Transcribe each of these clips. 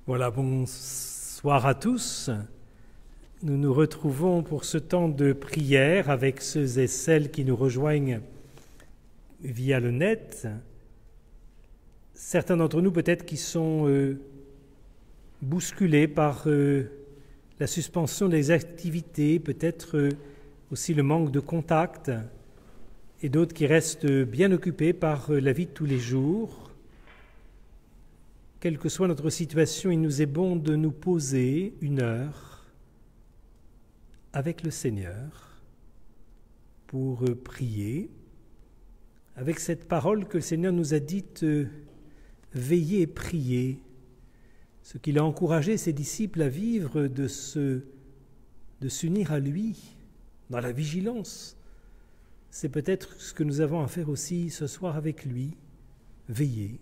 Voilà, bonsoir à tous. Nous nous retrouvons pour ce temps de prière avec ceux et celles qui nous rejoignent via le net. Certains d'entre nous peut-être qui sont bousculés par la suspension des activités, peut-être aussi le manque de contact, et d'autres qui restent bien occupés par la vie de tous les jours. Quelle que soit notre situation, il nous est bon de nous poser une heure avec le Seigneur pour prier, avec cette parole que le Seigneur nous a dite « Veillez et priez », ce qu'il a encouragé ses disciples à vivre, de s'unir à lui dans la vigilance. C'est peut-être ce que nous avons à faire aussi ce soir avec lui, veiller.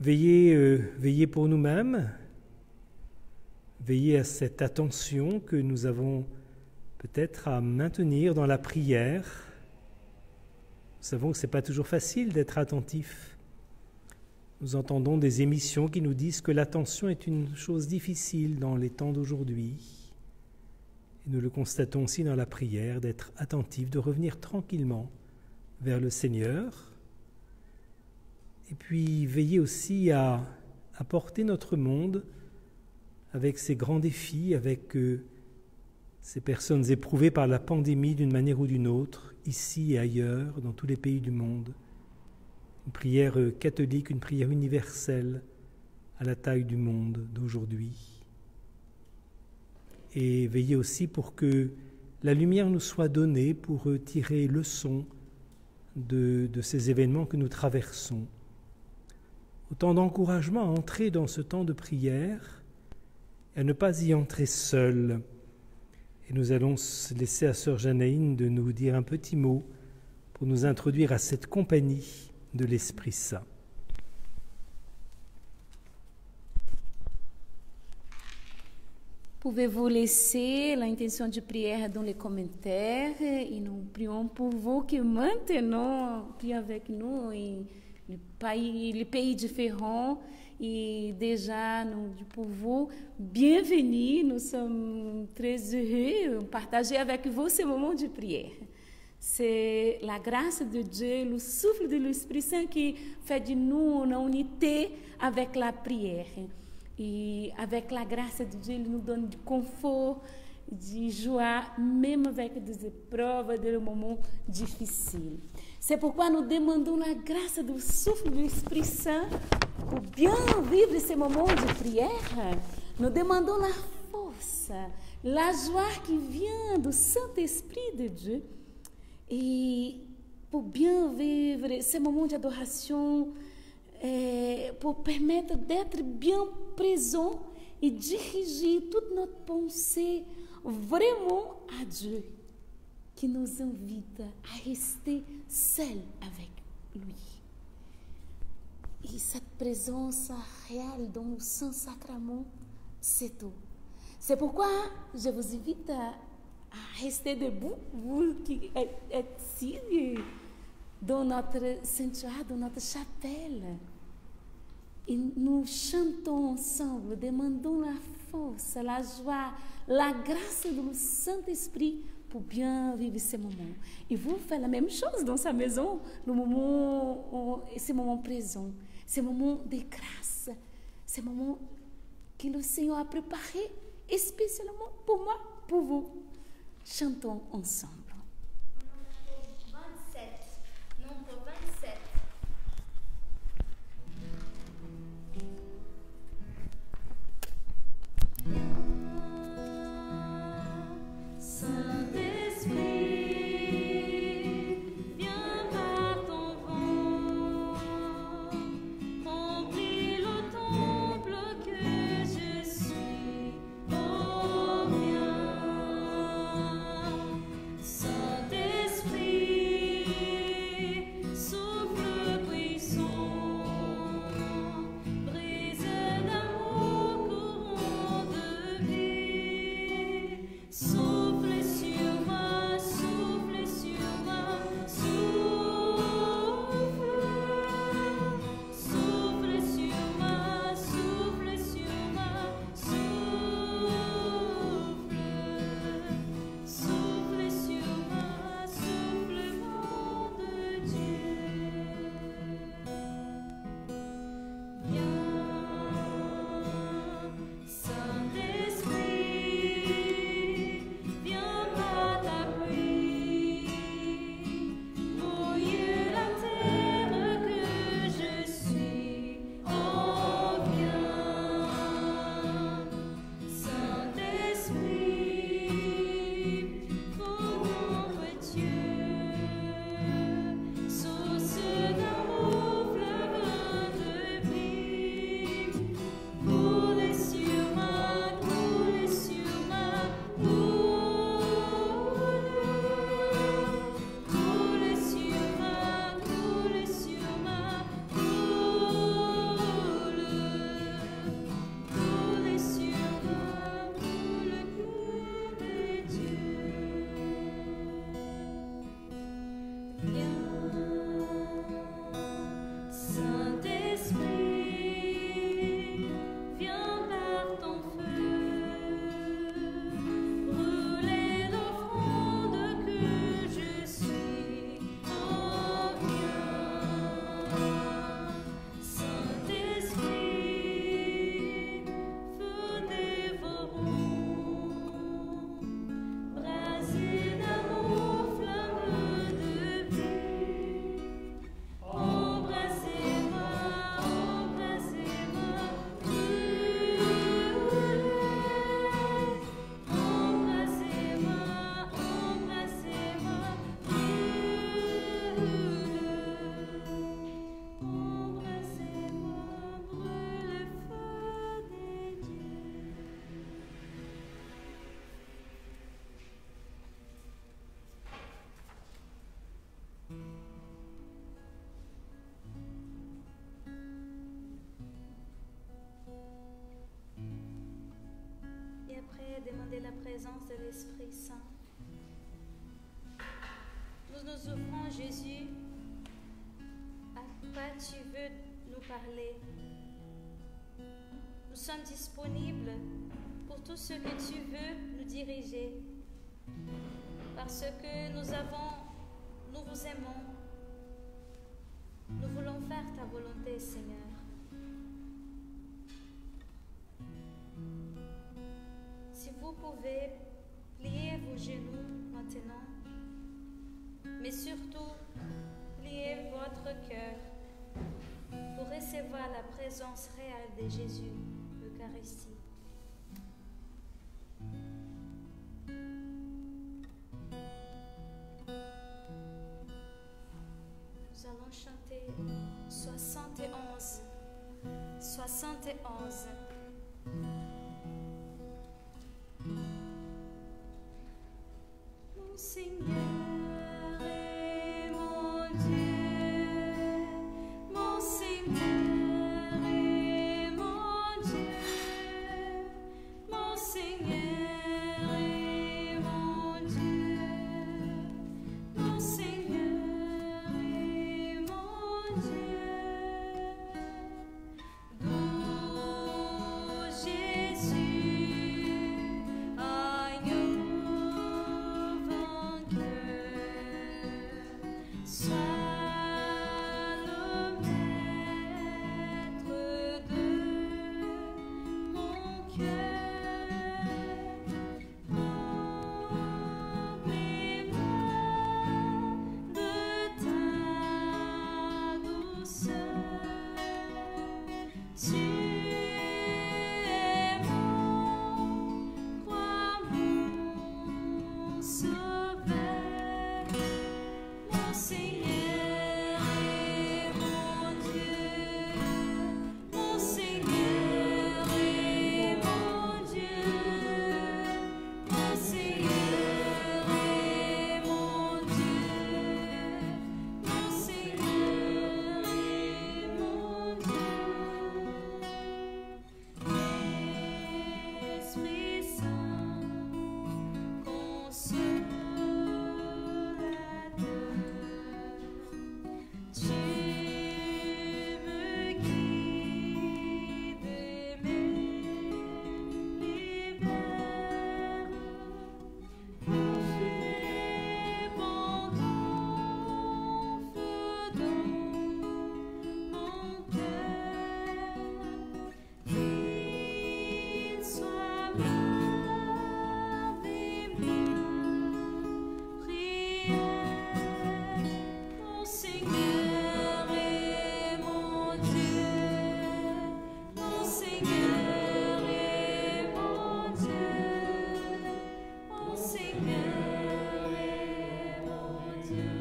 Veiller pour nous-mêmes, veiller à cette attention que nous avons peut-être à maintenir dans la prière. Nous savons que ce n'est pas toujours facile d'être attentif. Nous entendons des émissions qui nous disent que l'attention est une chose difficile dans les temps d'aujourd'hui. Et nous le constatons aussi dans la prière, d'être attentif, de revenir tranquillement vers le Seigneur. Et puis veiller aussi à porter notre monde avec ses grands défis, avec ces personnes éprouvées par la pandémie d'une manière ou d'une autre, ici et ailleurs, dans tous les pays du monde. Une prière catholique, une prière universelle à la taille du monde d'aujourd'hui. Et veiller aussi pour que la lumière nous soit donnée pour tirer leçon de ces événements que nous traversons. Autant d'encouragement à entrer dans ce temps de prière et à ne pas y entrer seul. Et nous allons laisser à Sœur Janaïne de nous dire un petit mot pour nous introduire à cette compagnie de l'Esprit Saint. Pouvez-vous laisser l'intention de prière dans les commentaires et nous prions pour vous qui maintenant priez avec nous et les pays différents et déjà nous pour vous bienvenue, nous sommes très heureux de partager avec vous ce moment de prière. C'est la grâce de Dieu, le souffle de l'Esprit Saint qui fait de nous une unité avec la prière. Et avec la grâce de Dieu, il nous donne du confort, de joie, même avec des épreuves, des moments difficiles. C'est pourquoi nous demandons la grâce du souffle de l'Esprit Saint pour bien vivre ces moments de prière. Nous demandons la force, la joie qui vient du Saint-Esprit de Dieu. Et pour bien vivre ces moments d'adoration, pour permettre d'être bien présent et diriger toute notre pensée vraiment à Dieu, qui nous invite à rester seuls avec lui. Et cette présence réelle dans le Saint-Sacrement, c'est tout. C'est pourquoi je vous invite à rester debout, vous qui êtes ici dans notre sanctuaire, dans notre chapelle. Et nous chantons ensemble, demandons la force, la joie, la grâce du Saint-Esprit pour bien vivre ces moments. Et vous faites la même chose dans sa maison, ces moments présents, ces moments de grâce, ces moments que le Seigneur a préparés spécialement pour moi, pour vous. Chantons ensemble. Nombre 27. Saint Jésus, à quoi tu veux nous parler. Nous sommes disponibles pour tout ce que tu veux nous diriger, parce que nous vous aimons. Nous voulons faire ta volonté, Seigneur. Si vous pouvez, pliez vos genoux maintenant, mais surtout, pliez votre cœur pour recevoir la présence réelle de Jésus, l'Eucharistie. Nous allons chanter 71. 71. Mon Seigneur et mon Dieu, mon Seigneur et mon Dieu, mon Seigneur et mon Dieu, mon Seigneur et mon Dieu, doux Jésus, agneau vainqueur, sois le maître de mon cœur, remplis-moi de ta douceur. Tu es mon roi, mon sauveur, mon Seigneur et mon Dieu, mon Seigneur et mon Dieu, mon Seigneur et mon Dieu, mon Seigneur et mon Dieu. Esprit Saint, consolateur, tu me guides et me libères. Répands ton feu dans mon cœur, qu'il soit lavé ma prière. Mon Seigneur et mon Dieu, mon Seigneur et mon Dieu, mon Seigneur et mon Dieu,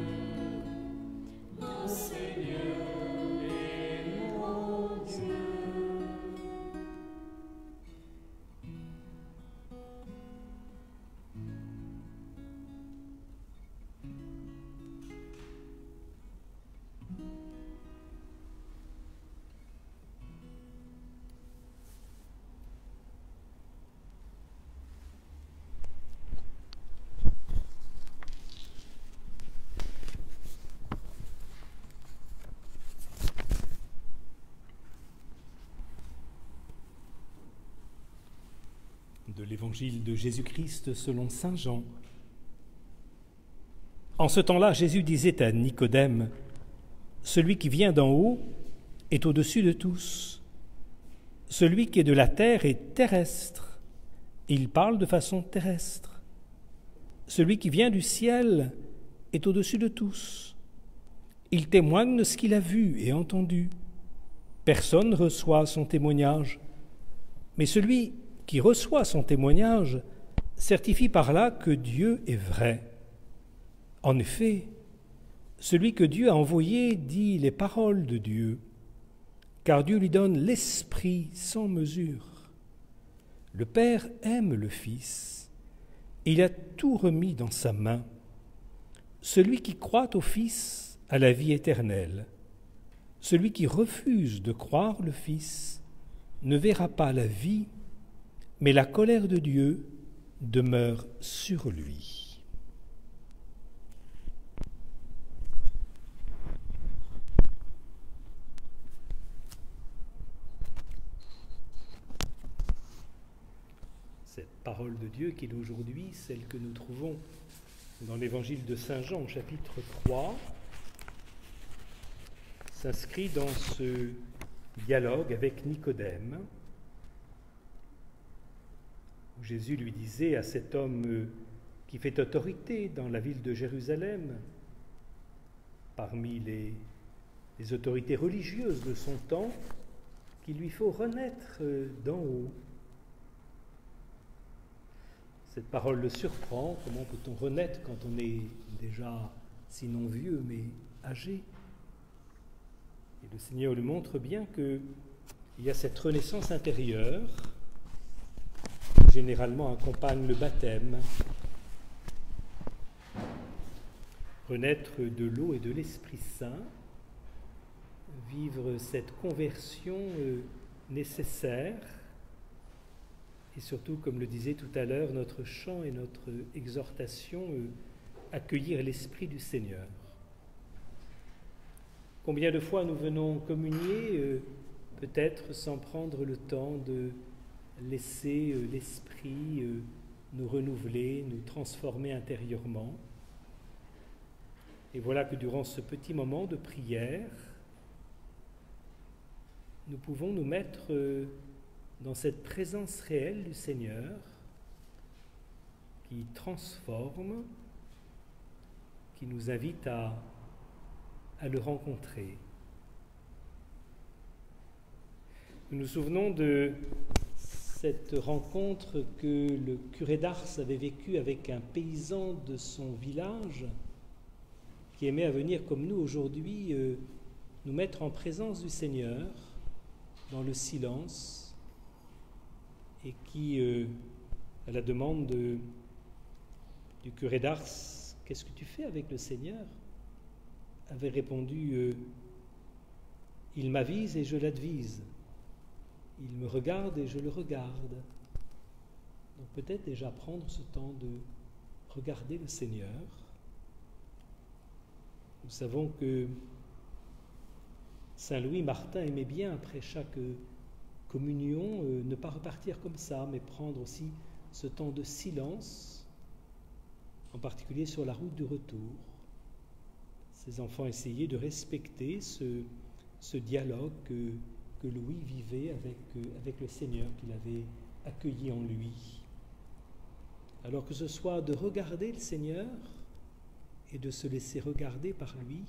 mon Seigneur et mon Dieu. De l'Évangile de Jésus-Christ selon saint Jean. En ce temps-là, Jésus disait à Nicodème, « Celui qui vient d'en haut est au-dessus de tous. Celui qui est de la terre est terrestre. » Il parle de façon terrestre. « Celui qui vient du ciel est au-dessus de tous. Il témoigne de ce qu'il a vu et entendu. Personne ne reçoit son témoignage, mais celui qui reçoit son témoignage certifie par là que Dieu est vrai. En effet, celui que Dieu a envoyé dit les paroles de Dieu, car Dieu lui donne l'Esprit sans mesure. Le Père aime le Fils, et il a tout remis dans sa main. Celui qui croit au Fils a la vie éternelle. Celui qui refuse de croire le Fils ne verra pas la vie, mais la colère de Dieu demeure sur lui. parole de Dieu qui est aujourd'hui celle que nous trouvons dans l'évangile de Saint Jean, chapitre 3, s'inscrit dans ce dialogue avec Nicodème, où Jésus lui disait à cet homme qui fait autorité dans la ville de Jérusalem, parmi les autorités religieuses de son temps, qu'il lui faut renaître d'en haut. Cette parole le surprend. Comment peut-on renaître quand on est déjà, sinon vieux, mais âgé? Et le Seigneur lui montre bien qu'il y a cette renaissance intérieure qui généralement accompagne le baptême. Renaître de l'eau et de l'Esprit Saint, vivre cette conversion nécessaire, et surtout, comme le disait tout à l'heure notre chant et notre exhortation, accueillir l'Esprit du Seigneur. Combien de fois nous venons communier, peut-être sans prendre le temps de laisser l'Esprit nous renouveler, nous transformer intérieurement. Et voilà que durant ce petit moment de prière, nous pouvons nous mettre dans cette présence réelle du Seigneur qui transforme, qui nous invite à le rencontrer. Nous nous souvenons de cette rencontre que le curé d'Ars avait vécue avec un paysan de son village qui aimait à venir comme nous aujourd'hui nous mettre en présence du Seigneur dans le silence, et qui, à la demande du curé d'Ars, « Qu'est-ce que tu fais avec le Seigneur ?» avait répondu « Il m'avise et je l'advise. Il me regarde et je le regarde. » Donc peut-être déjà prendre ce temps de regarder le Seigneur. Nous savons que Saint Louis Martin aimait bien, après chaque communion, ne pas repartir comme ça, mais prendre aussi ce temps de silence, en particulier sur la route du retour. Ces enfants essayaient de respecter ce dialogue que Louis vivait avec le Seigneur qu'il avait accueilli en lui. Alors que ce soit de regarder le Seigneur et de se laisser regarder par lui,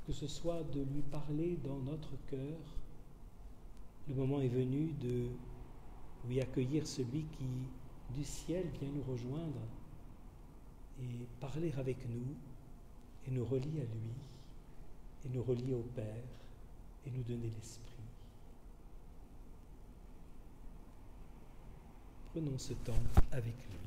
que ce soit de lui parler dans notre cœur, le moment est venu de lui accueillir celui qui, du ciel, vient nous rejoindre et parler avec nous et nous relie à lui et nous relie au Père et nous donner l'Esprit. Prenons ce temps avec lui.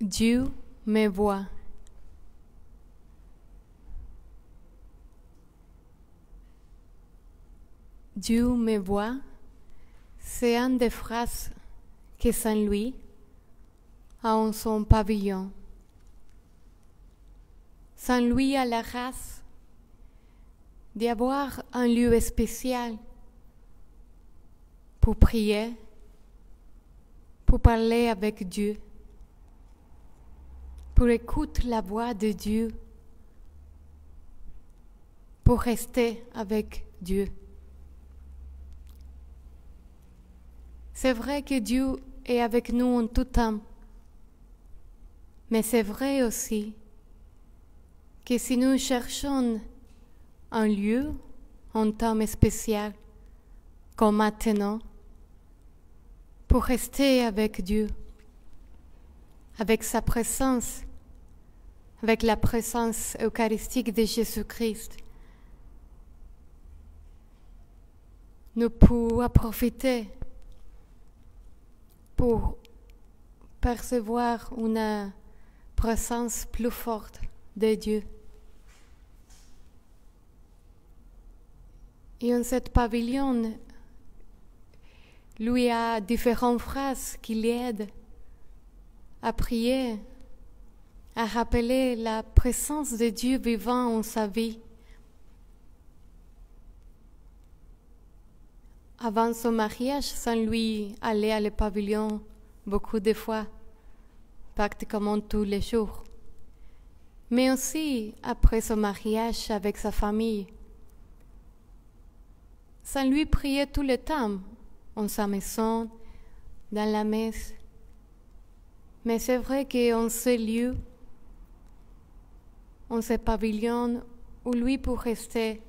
Dieu me voit. Dieu me voit, c'est une des phrases que Saint-Louis a en son pavillon. Saint-Louis a la grâce d'avoir un lieu spécial pour prier, pour parler avec Dieu, pour écouter la voix de Dieu, pour rester avec Dieu. C'est vrai que Dieu est avec nous en tout temps, mais c'est vrai aussi que si nous cherchons un lieu, un temps spécial, comme maintenant, pour rester avec Dieu, avec sa présence, avec la présence eucharistique de Jésus-Christ, nous pouvons profiter pour percevoir une présence plus forte de Dieu. Et en cet pavillon, lui a différentes phrases qui l'aident à prier, à rappeler la présence de Dieu vivant en sa vie. Avant son mariage, Saint-Louis allait à le pavillon beaucoup de fois, pratiquement tous les jours. Mais aussi après son mariage avec sa famille. Saint-Louis priait tout le temps, en sa maison, dans la messe. Mais c'est vrai qu'en ce lieu, en ce pavillon où lui peut rester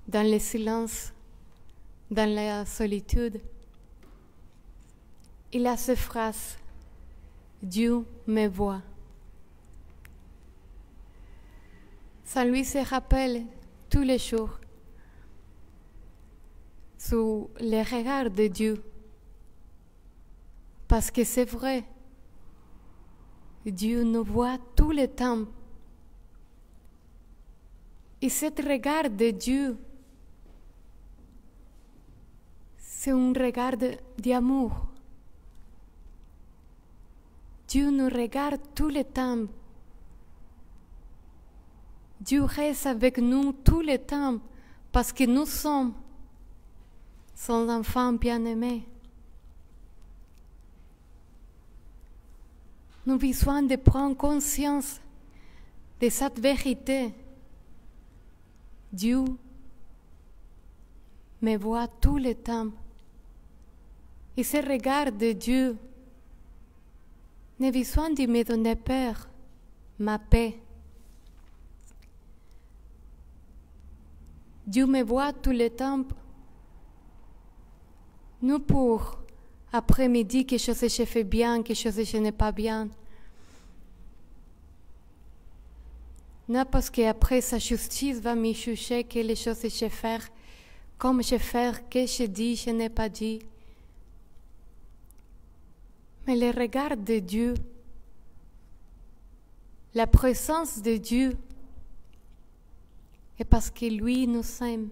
dans le silence, dans la solitude, il a cette phrase, Dieu me voit. Saint-Louis se rappelle tous les jours sous le regard de Dieu, parce que c'est vrai, Dieu nous voit tout le temps. Et ce regard de Dieu, c'est un regard d'amour. Dieu nous regarde tout le temps. Dieu reste avec nous tout le temps parce que nous sommes son enfant bien-aimé. Nous avons besoin de prendre conscience de cette vérité. Dieu me voit tout le temps. Et ce regard de Dieu n'a besoin de me donner peur, ma paix. Dieu me voit tout le temps, non pour après-midi quelque chose que je fais bien, quelque chose que je n'ai pas bien. Non parce qu'après sa justice va me juger que les choses que je fais, comme je fais, que je dis, je n'ai pas dit. Mais le regard de Dieu, la présence de Dieu, est parce que lui nous aime.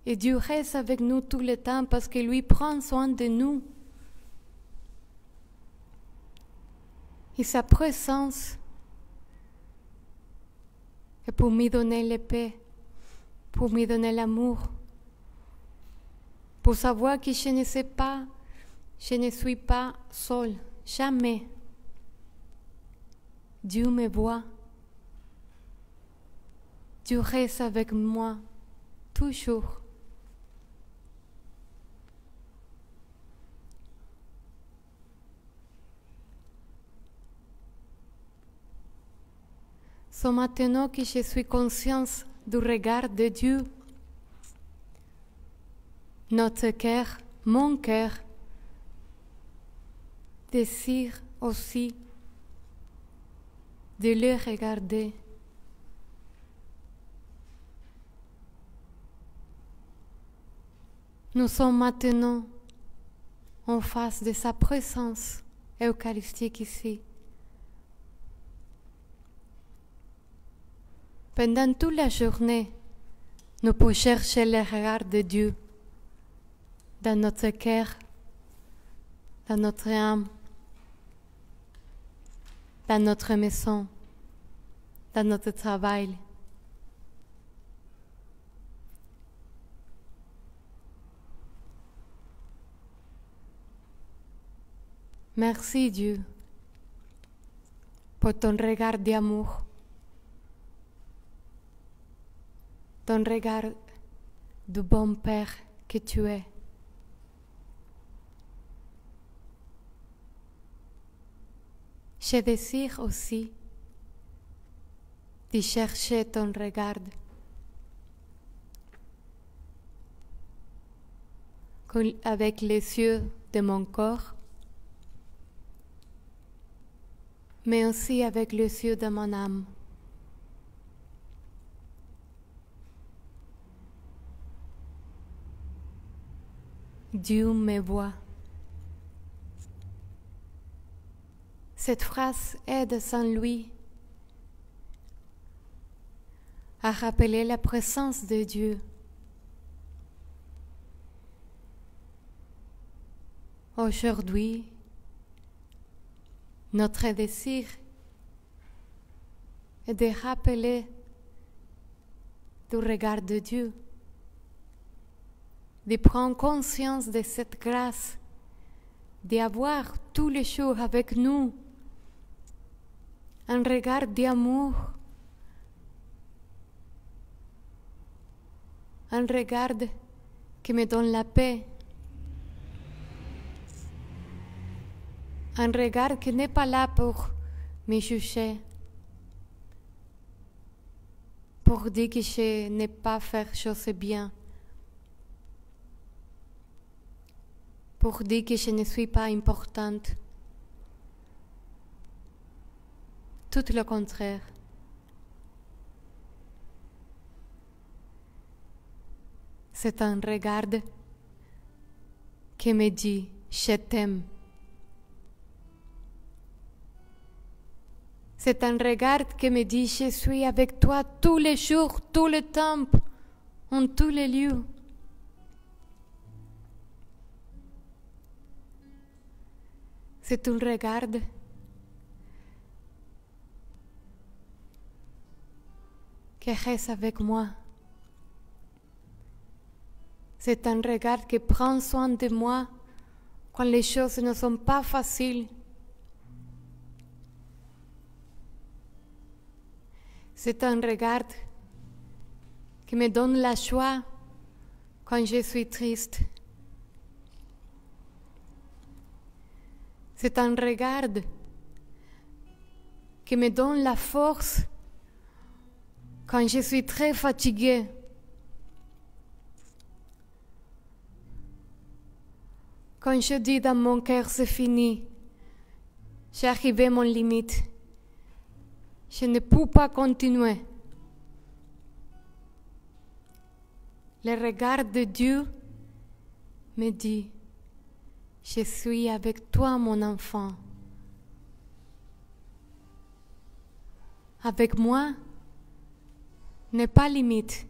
Et Dieu reste avec nous tout le temps parce que lui prend soin de nous. Et sa présence est pour me donner la paix, pour me donner l'amour, pour savoir que je ne sais pas, je ne suis pas seule, jamais. Dieu me voit. Dieu reste avec moi, toujours. C'est maintenant que je suis consciente du regard de Dieu. Notre cœur, mon cœur, désire aussi de le regarder. Nous sommes maintenant en face de sa présence eucharistique ici. Pendant toute la journée, nous pouvons chercher le regard de Dieu dans notre cœur, dans notre âme, dans notre maison, dans notre travail. Merci Dieu pour ton regard d'amour, ton regard du bon Père que tu es. Je désire aussi de chercher ton regard avec les yeux de mon corps, mais aussi avec les yeux de mon âme. Dieu me voit. Cette phrase aide Saint-Louis à rappeler la présence de Dieu. Aujourd'hui, notre désir est de rappeler du regard de Dieu, de prendre conscience de cette grâce, d'avoir tous les jours avec nous un regard d'amour, un regard qui me donne la paix, un regard qui n'est pas là pour me juger, pour dire que je n'ai pas fait choses bien, pour dire que je ne suis pas importante. Tout le contraire. C'est un regard qui me dit « Je t'aime ». C'est un regard qui me dit « Je suis avec toi tous les jours, tout le temps, en tous les lieux ». C'est un regard qui reste avec moi. C'est un regard qui prend soin de moi quand les choses ne sont pas faciles. C'est un regard qui me donne la joie quand je suis triste. C'est un regard qui me donne la force quand je suis très fatiguée. Quand je dis dans mon cœur c'est fini, j'ai arrivé à mon limite, je ne peux pas continuer. Le regard de Dieu me dit, je suis avec toi mon enfant. Avec moi, n'est pas limite.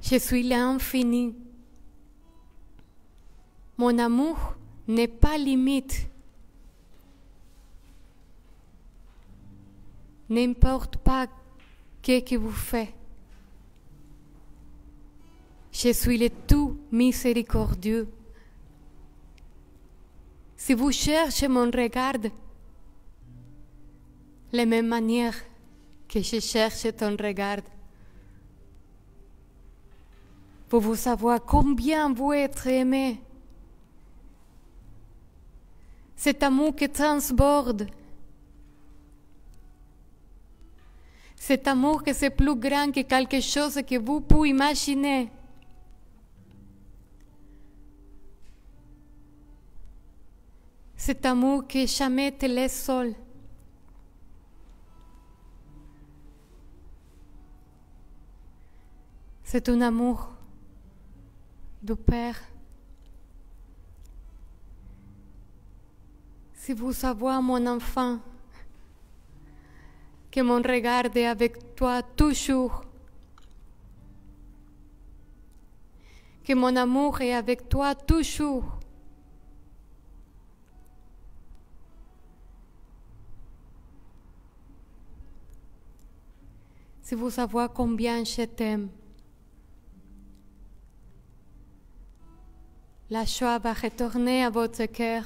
Je suis l'infini. Mon amour n'est pas limite. N'importe pas ce que vous faites. Je suis le tout miséricordieux. Si vous cherchez mon regard, la même manière que je cherche ton regard, vous savez combien vous êtes aimé. Cet amour qui transborde, cet amour qui est plus grand que quelque chose que vous pouvez imaginer. Cet amour qui jamais te laisse seul. C'est un amour du Père Si vous savez, mon enfant, que mon regard est avec toi toujours, que mon amour est avec toi toujours. Si vous savez combien je t'aime, la joie va retourner à votre cœur.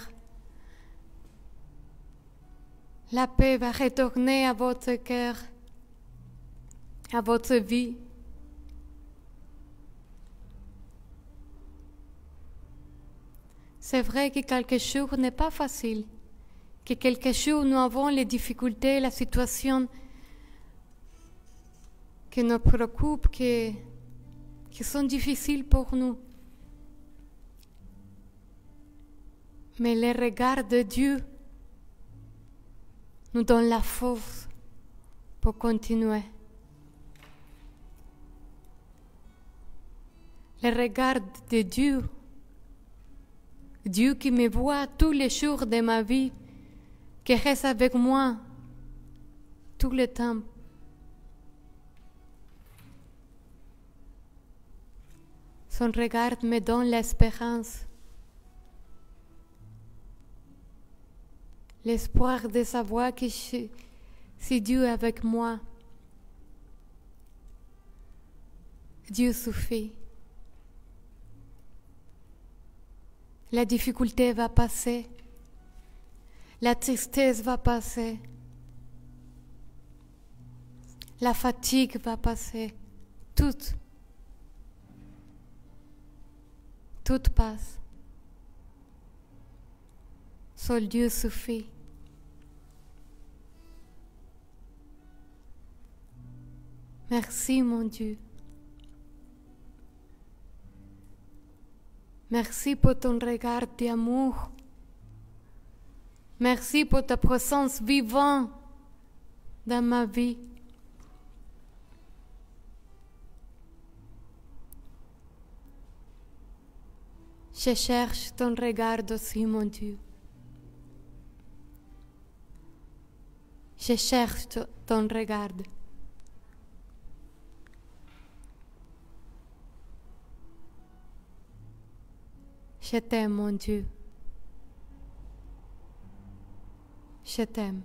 La paix va retourner à votre cœur, à votre vie. C'est vrai que quelque chose n'est pas facile, que quelque chose nous avons les difficultés, la situation qui nous préoccupe, qui sont difficiles pour nous. Mais le regard de Dieu nous donne la force pour continuer. Le regard de Dieu, Dieu qui me voit tous les jours de ma vie, qui reste avec moi tout le temps. Son regard me donne l'espérance, l'espoir de savoir que si Dieu est avec moi, Dieu suffit. La difficulté va passer, la tristesse va passer, la fatigue va passer, tout passe. Seul Dieu suffit. Merci mon Dieu. Merci pour ton regard d'amour. Merci pour ta présence vivante dans ma vie. Je cherche ton regard aussi, mon Dieu. Je cherche ton regard. Je t'aime, mon Dieu. Je t'aime.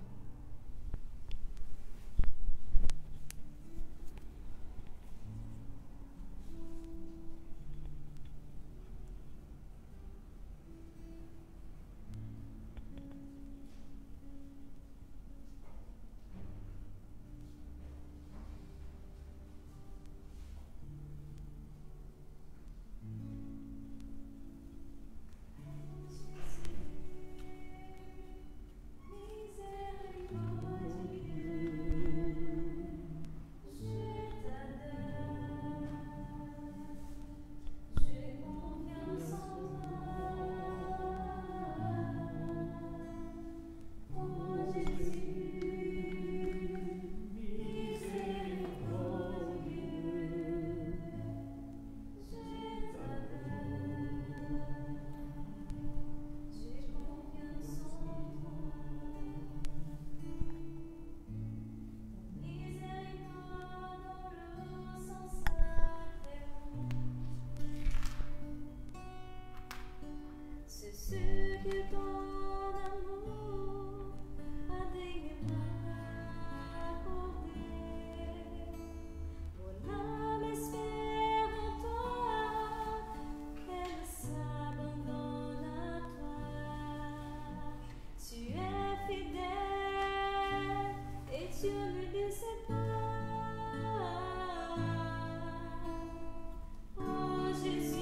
Jésus,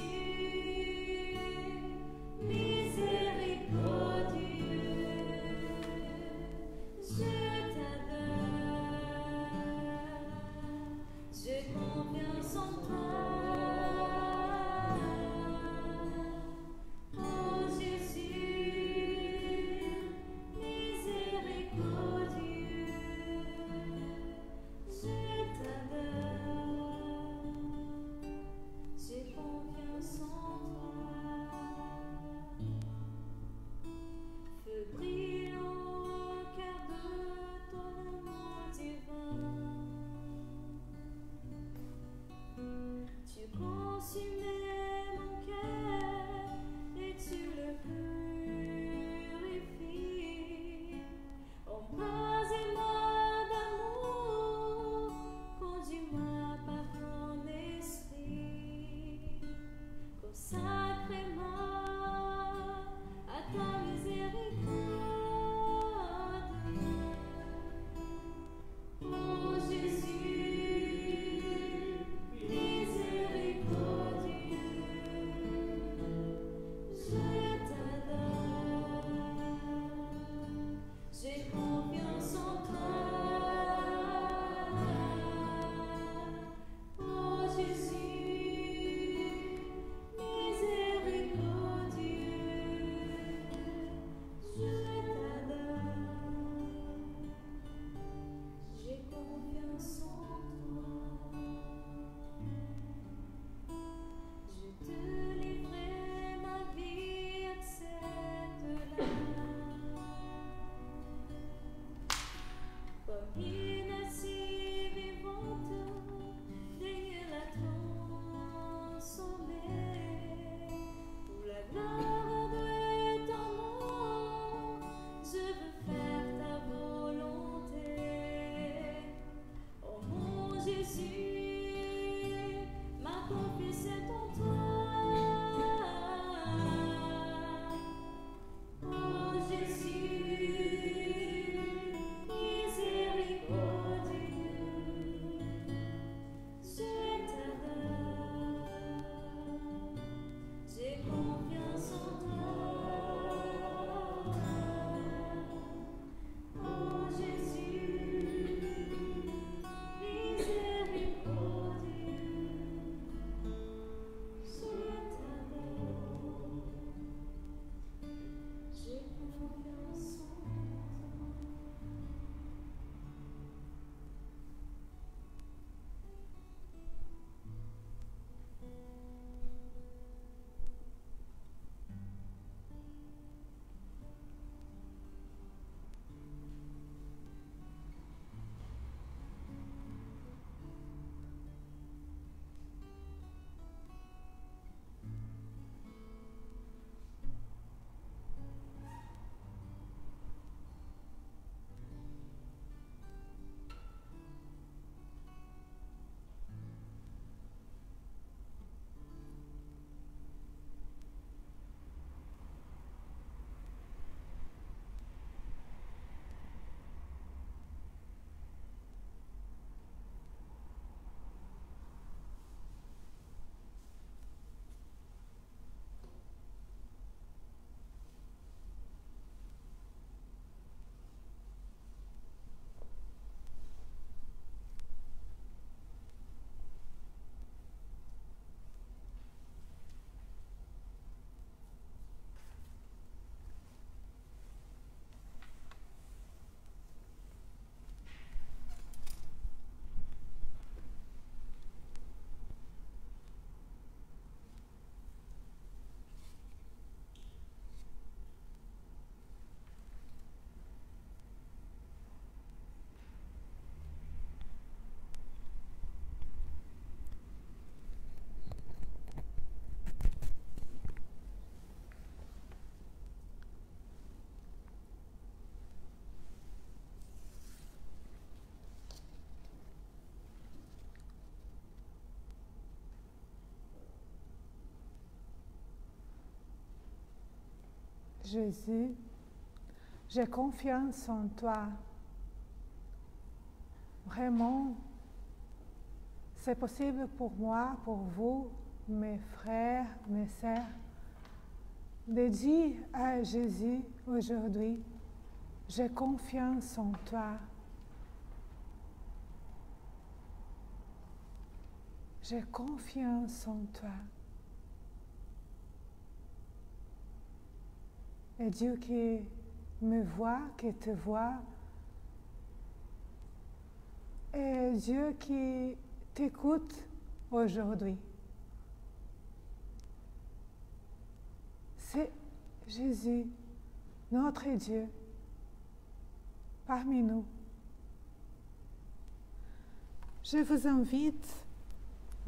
miséricordieux. Jésus, j'ai confiance en toi. Vraiment, c'est possible pour moi, pour vous, mes frères, mes sœurs, de dire à Jésus aujourd'hui, j'ai confiance en toi. J'ai confiance en toi. Et Dieu qui me voit, qui te voit, et Dieu qui t'écoute aujourd'hui. C'est Jésus, notre Dieu, parmi nous. Je vous invite,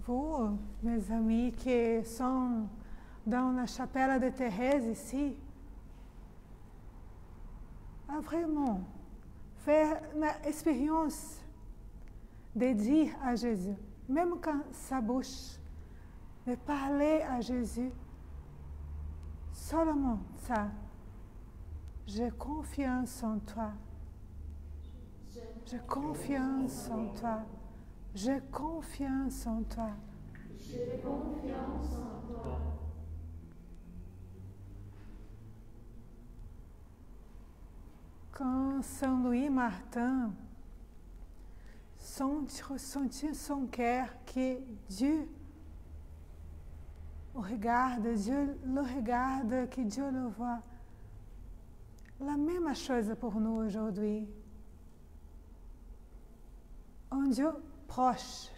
vous, mes amis qui sont dans la chapelle de Thérèse ici, à vraiment faire l'expérience de dire à Jésus, même quand sa bouche, de parler à Jésus, seulement ça, j'ai confiance en toi. J'ai confiance en toi. J'ai confiance en toi. J'ai confiance en toi. Quand Saint Louis Martin sentit son cœur que Dieu le regarde, que Dieu le voit. La même chose pour nous aujourd'hui. Un Dieu proche,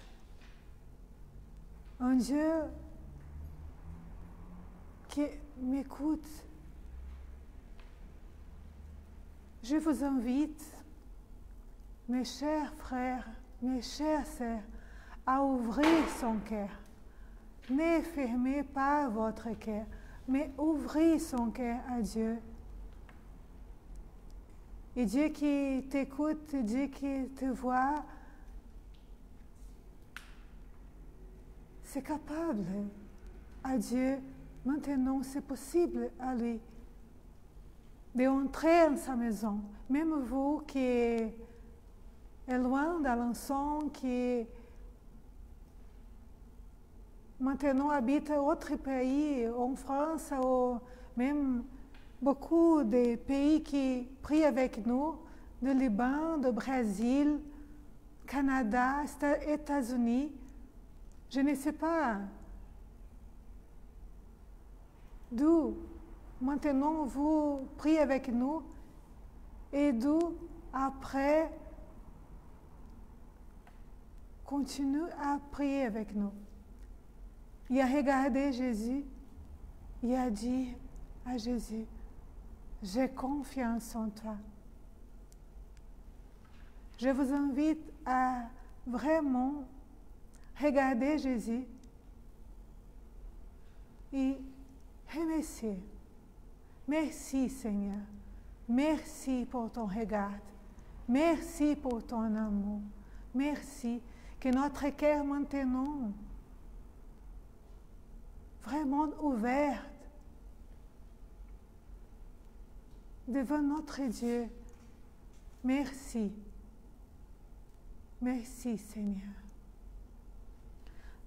un Dieu qui m'écoute. Je vous invite, mes chers frères, mes chères sœurs, à ouvrir son cœur. Ne fermez pas votre cœur, mais ouvrez son cœur à Dieu. Et Dieu qui t'écoute, Dieu qui te voit, c'est capable à Dieu. Maintenant, c'est possible à lui d'entrer dans sa maison. Même vous qui êtes loin d'Alençon, qui maintenant habite autre pays, en France, ou même beaucoup de pays qui prient avec nous, de Liban, de Brésil, Canada, États-Unis. Je ne sais pas d'où maintenant vous priez avec nous et d'où après continuez à prier avec nous. Et à regarder Jésus et à dire à Jésus, j'ai confiance en toi. Je vous invite à vraiment regarder Jésus et remercier. Merci Seigneur. Merci pour ton regard. Merci pour ton amour. Merci que notre cœur maintenant vraiment ouvert devant notre Dieu. Merci. Merci Seigneur.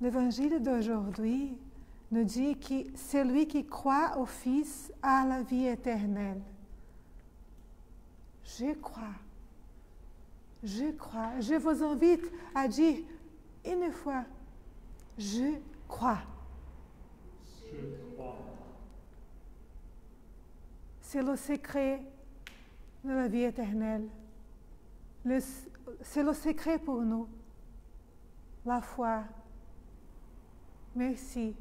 L'évangile d'aujourd'hui nous dit que celui qui croit au Fils a la vie éternelle. Je crois. Je crois. Je vous invite à dire une fois, je crois. Je crois. C'est le secret de la vie éternelle. C'est le secret pour nous. La foi. Merci.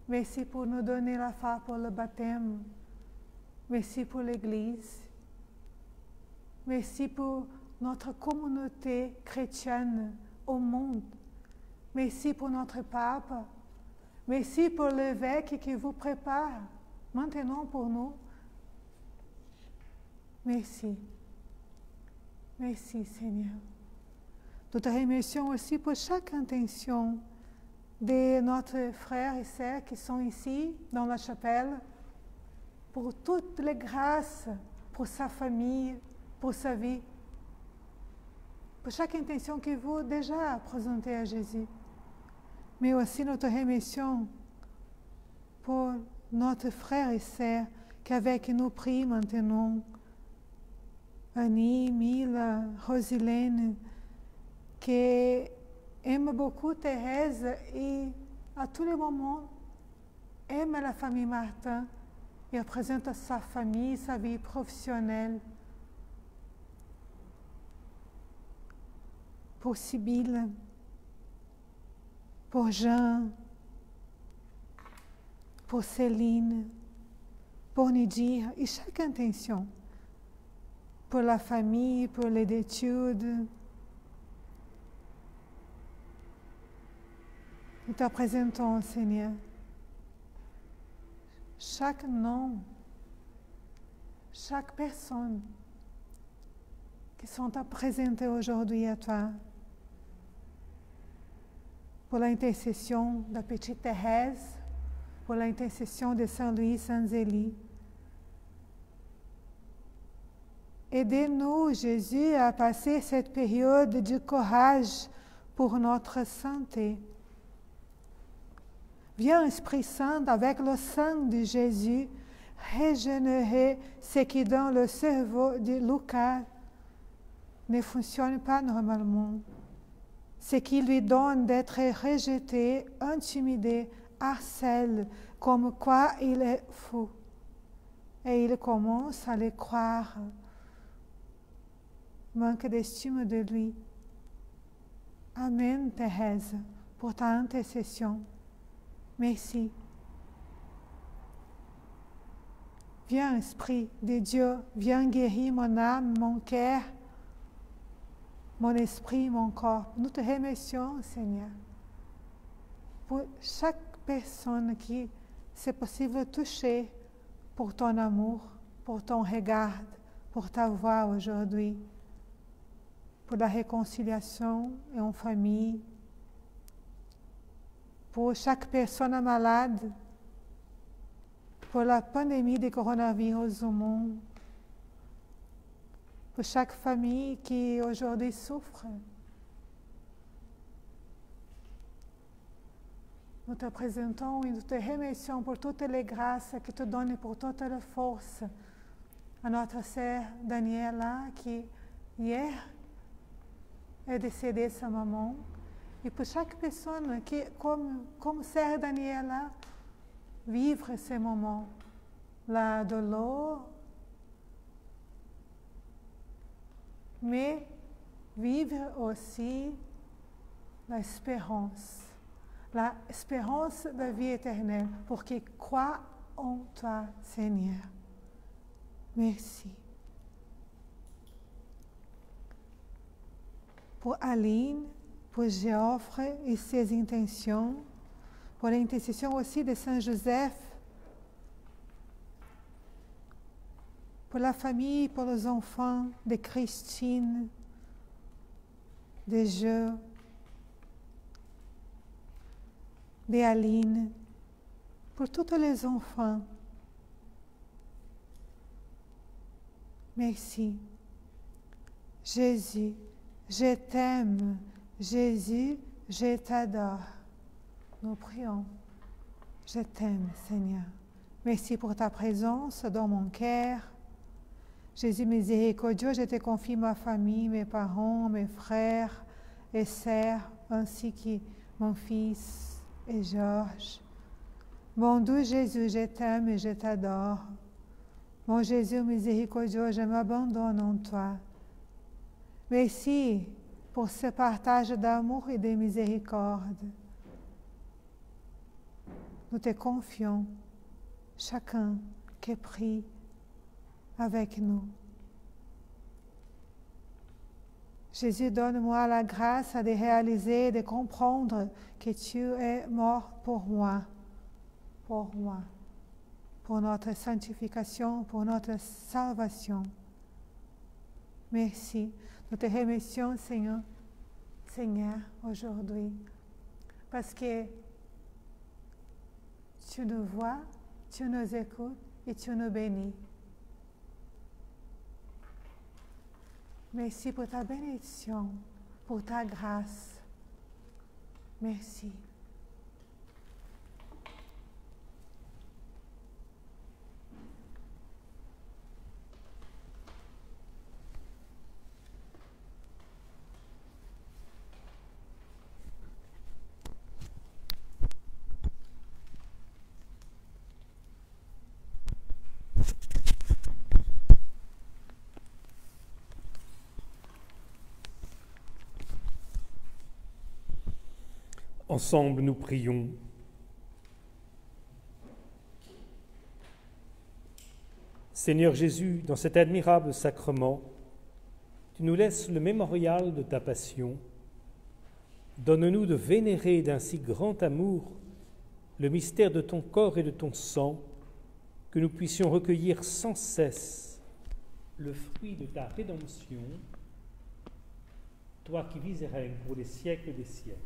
Merci pour nous donner la foi pour le baptême. Merci pour l'Église. Merci pour notre communauté chrétienne au monde. Merci pour notre pape. Merci pour l'évêque qui vous prépare maintenant pour nous. Merci. Merci Seigneur. Nous te remercions aussi pour chaque intention de notre frères et sœurs qui sont ici dans la chapelle, pour toutes les grâces, pour sa famille, pour sa vie, pour chaque intention que vous déjà présentez à Jésus. Mais aussi nous te remercions pour notre frère et sœur qui avec nous prient maintenant. Annie, Mila, Rosilene, qui aime beaucoup Thérèse et à tous les moments aime la famille Martin et représente sa famille, sa vie professionnelle. Pour Sibylle, pour Jean, pour Céline, pour Nidir et chaque intention. Pour la famille, pour les études. Nous te présentons, Seigneur, chaque nom, chaque personne qui sont présentées aujourd'hui à toi. Pour l'intercession de la petite Thérèse, pour l'intercession de Saint Louis, Saint Zélie. Aidez-nous, Jésus, à passer cette période de courage pour notre santé. Viens, Esprit Saint, avec le sang de Jésus, régénérer ce qui dans le cerveau de Lucas ne fonctionne pas normalement. Ce qui lui donne d'être rejeté, intimidé, harcèle, comme quoi il est fou. Et il commence à le croire. Manque d'estime de lui. Amen, Thérèse, pour ta intercession. Merci. Viens, Esprit de Dieu, viens guérir mon âme, mon cœur, mon esprit, mon corps. Nous te remercions, Seigneur, pour chaque personne qui, c'est possible, touchée pour ton amour, pour ton regard, pour ta voix aujourd'hui, pour la réconciliation et en famille, pour chaque personne malade, pour la pandémie du coronavirus au monde, pour chaque famille qui aujourd'hui souffre. Nous te présentons et nous te remercions pour toutes les grâces que tu donnes, pour toute la force à notre sœur Daniela qui hier est décédée sa maman. Et pour chaque personne qui, comme sœur Daniela, vivre ces moments, la douleur, mais vivre aussi l'espérance de la vie éternelle, pour qu'ils croient en toi, Seigneur. Merci. Pour Aline, pour Geoffrey et ses intentions, pour l'intercession aussi de Saint Joseph, pour la famille, pour les enfants de Christine, de Jeux, de Aline, pour tous les enfants. Merci. Jésus, je t'aime. Jésus, je t'adore. Nous prions. Je t'aime, Seigneur. Merci pour ta présence dans mon cœur. Jésus miséricordieux, je te confie ma famille, mes parents, mes frères et sœurs, ainsi que mon fils et Georges. Mon doux Jésus, je t'aime et je t'adore. Mon Jésus miséricordieux, je m'abandonne en toi. Merci pour ce partage d'amour et de miséricorde. Nous te confions, chacun qui prie avec nous. Jésus, donne-moi la grâce de réaliser, de comprendre que tu es mort pour moi, pour notre sanctification, pour notre salvation. Merci. Nous te remercions, Seigneur, aujourd'hui, parce que tu nous vois, tu nous écoutes et tu nous bénis. Merci pour ta bénédiction, pour ta grâce. Merci. Ensemble, nous prions. Seigneur Jésus, dans cet admirable sacrement, tu nous laisses le mémorial de ta passion. Donne-nous de vénérer d'un si grand amour le mystère de ton corps et de ton sang, que nous puissions recueillir sans cesse le fruit de ta rédemption, toi qui vis et règnes pour les siècles des siècles.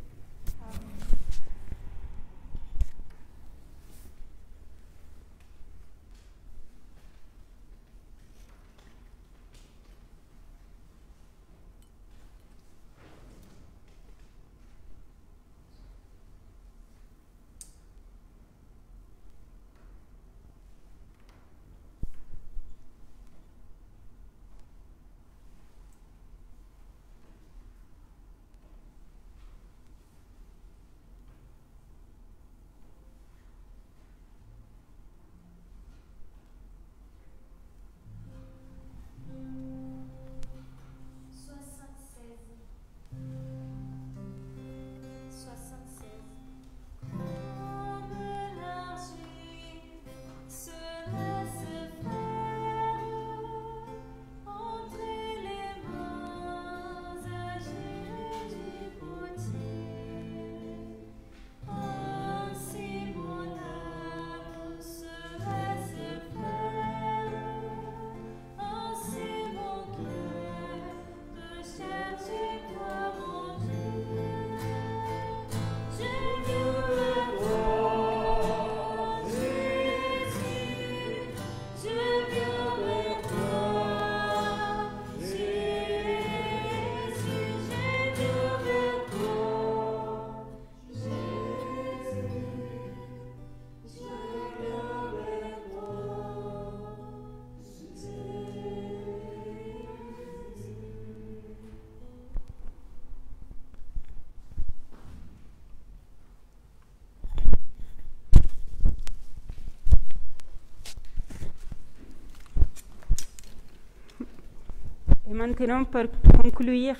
Et maintenant, pour conclure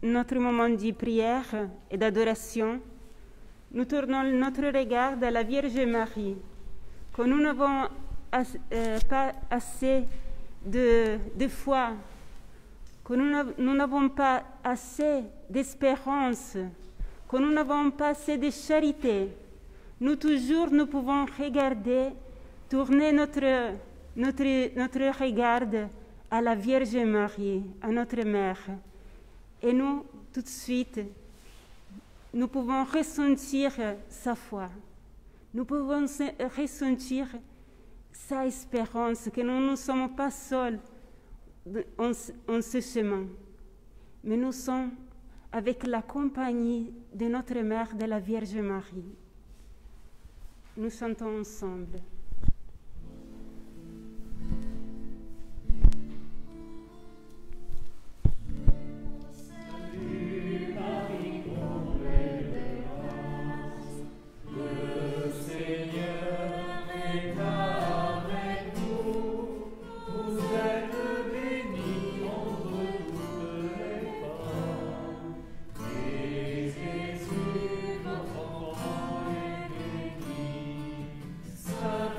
notre moment de prière et d'adoration, nous tournons notre regard à la Vierge Marie, que nous n'avons pas assez de foi, que nous n'avons pas assez d'espérance, que nous n'avons pas assez de charité. Nous pouvons regarder, tourner notre regard à la Vierge Marie, à notre Mère. Et nous, tout de suite, nous pouvons ressentir sa foi. Nous pouvons ressentir sa espérance, que nous ne sommes pas seuls en ce chemin, mais nous sommes avec la compagnie de notre Mère, de la Vierge Marie. Nous chantons ensemble. Sa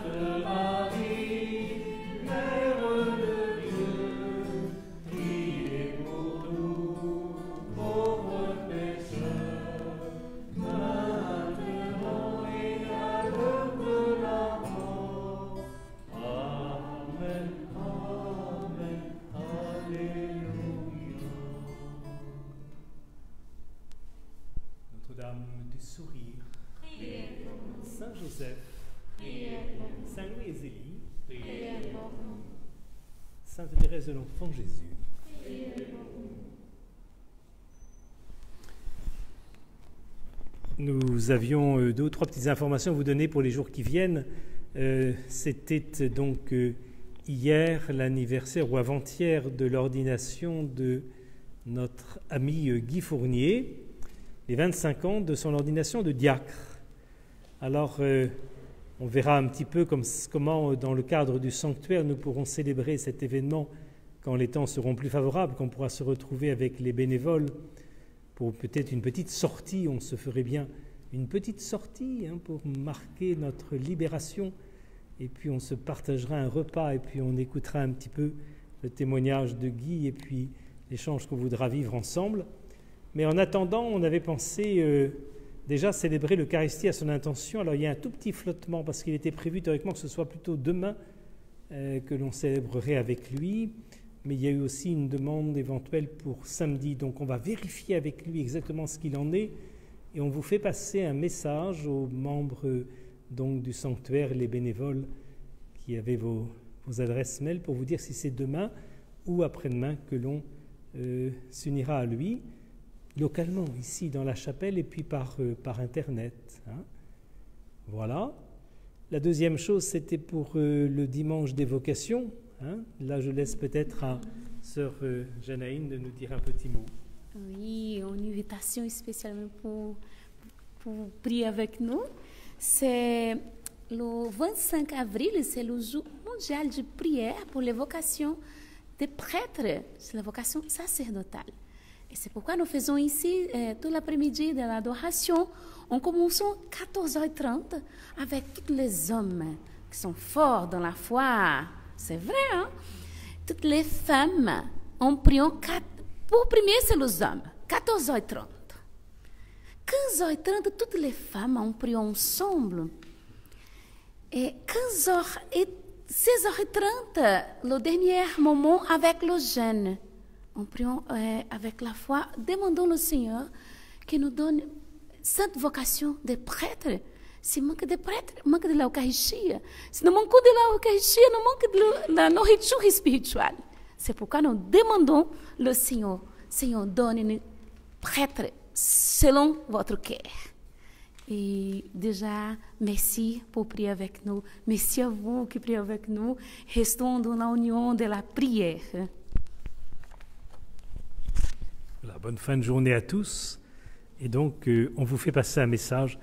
Sainte Thérèse de l'Enfant Jésus. Nous avions 2 ou 3 petites informations à vous donner pour les jours qui viennent. C'était donc hier l'anniversaire ou avant-hier de l'ordination de notre ami Guy Fournier, les 25 ans de son ordination de diacre. Alors, on verra un petit peu comment, dans le cadre du sanctuaire, nous pourrons célébrer cet événement quand les temps seront plus favorables, qu'on pourra se retrouver avec les bénévoles pour peut-être une petite sortie. On se ferait bien une petite sortie pour marquer notre libération. Et puis on se partagera un repas et puis on écoutera un petit peu le témoignage de Guy et puis l'échange qu'on voudra vivre ensemble. Mais en attendant, on avait pensé déjà célébrer l'Eucharistie à son intention. Alors il y a un tout petit flottement parce qu'il était prévu théoriquement que ce soit plutôt demain que l'on célébrerait avec lui. Mais il y a eu aussi une demande éventuelle pour samedi. Donc on va vérifier avec lui exactement ce qu'il en est et on vous fait passer un message aux membres donc du sanctuaire, les bénévoles qui avaient vos adresses mail pour vous dire si c'est demain ou après-demain que l'on s'unira à lui, localement, ici dans la chapelle et puis par Internet. Voilà. La deuxième chose, c'était pour le dimanche des vocations. Là, je laisse peut-être à sœur Janaïne de nous dire un petit mot. Oui, une invitation spécialement pour prier avec nous. C'est le 25 avril, c'est le jour mondial de prière pour les vocations des prêtres, c'est la vocation sacerdotale. Et c'est pourquoi nous faisons ici tout l'après-midi de l'adoration. On commence à 14h30 avec tous les hommes qui sont forts dans la foi. C'est vrai, hein? Toutes les femmes, on prie pour premier, c'est les hommes, 14h30. 15h30, toutes les femmes ont prié ensemble. Et 15h et 16h30, le dernier moment avec le jeûne. On prie avec la foi, demandons au Seigneur qu'il nous donne cette vocation de prêtre. Si manque de prêtre, manque de l'Eucharistie. Si nous manquons de l'Eucharistie, nous manquons de la nourriture spirituelle. C'est pourquoi nous demandons au Seigneur, Seigneur, donne-nous prêtre selon votre cœur. Et déjà, merci pour prier avec nous. Merci à vous qui priez avec nous. Restons dans l'union de la prière. Voilà, bonne fin de journée à tous. Et donc, on vous fait passer un message